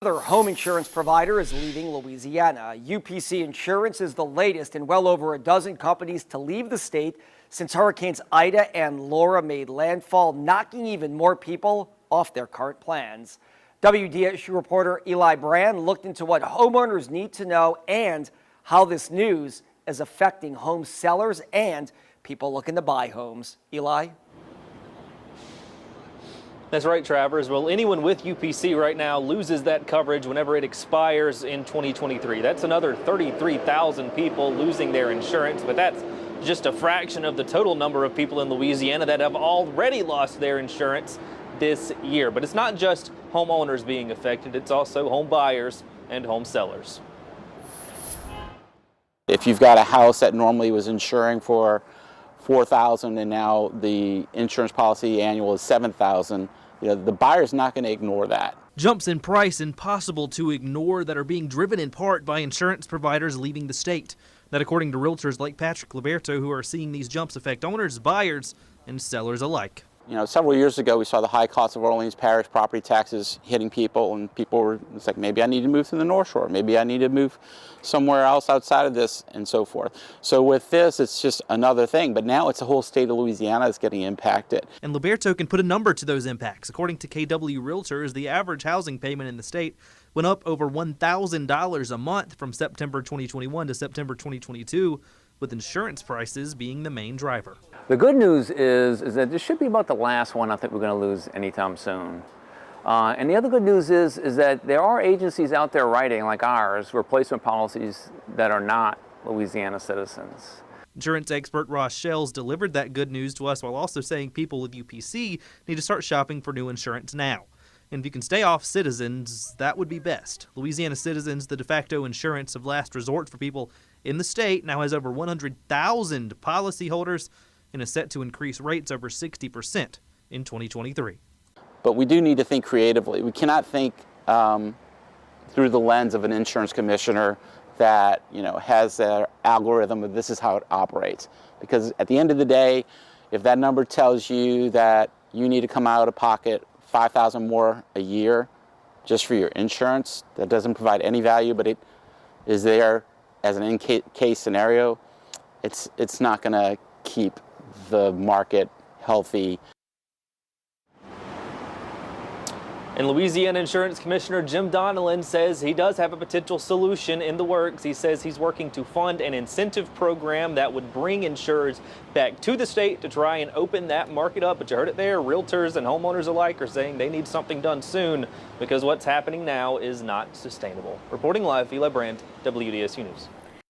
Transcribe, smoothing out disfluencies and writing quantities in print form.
Another home insurance provider is leaving Louisiana. UPC Insurance is the latest in well over a dozen companies to leave the state since Hurricanes Ida and Laura made landfall, knocking even more people off their current plans. WDSU reporter Eli Brand looked into what homeowners need to know and how this news is affecting home sellers and people looking to buy homes. Eli? That's right, Travers. Well, anyone with UPC right now loses that coverage whenever it expires in 2023. That's another 33,000 people losing their insurance, but that's just a fraction of the total number of people in Louisiana that have already lost their insurance this year. But it's not just homeowners being affected, it's also home buyers and home sellers. If you've got a house that normally was insuring for $4,000 and now the insurance policy annual is $7,000, the buyer's not going to ignore that. Jumps in price impossible to ignore that are being driven in part by insurance providers leaving the state. That according to realtors like Patrick Liberto, who are seeing these jumps affect owners, buyers, and sellers alike. Several years ago we saw the high cost of Orleans Parish property taxes hitting people, and people were, it's like, maybe I need to move to the North Shore, maybe I need to move somewhere else outside of this, and so forth. So with this, it's just another thing, but now it's the whole state of Louisiana that's getting impacted. And Liberto can put a number to those impacts. According to KW Realtors, the average housing payment in the state went up over $1,000 a month from September 2021 to September 2022, with insurance prices being the main driver. The good news is that this should be about the last one I think we're going to lose anytime soon. And the other good news is that there are agencies out there writing, like ours, replacement policies that are not Louisiana citizens. Insurance expert Ross Shells delivered that good news to us while also saying people with UPC need to start shopping for new insurance now. And if you can stay off Citizens, that would be best. Louisiana Citizens, the de facto insurance of last resort for people in the state, now has over 100,000 policyholders and is set to increase rates over 60% in 2023. But we do need to think creatively. We cannot think through the lens of an insurance commissioner that has their algorithm of this is how it operates. Because at the end of the day, if that number tells you that you need to come out of pocket $5,000 more a year just for your insurance, that doesn't provide any value, but it is there as an in-case scenario, it's not going to keep the market healthy. And Louisiana Insurance Commissioner Jim Donelon says he does have a potential solution in the works. He says he's working to fund an incentive program that would bring insurers back to the state to try and open that market up. But you heard it there, realtors and homeowners alike are saying they need something done soon because what's happening now is not sustainable. Reporting live, Eli Brandt, WDSU News.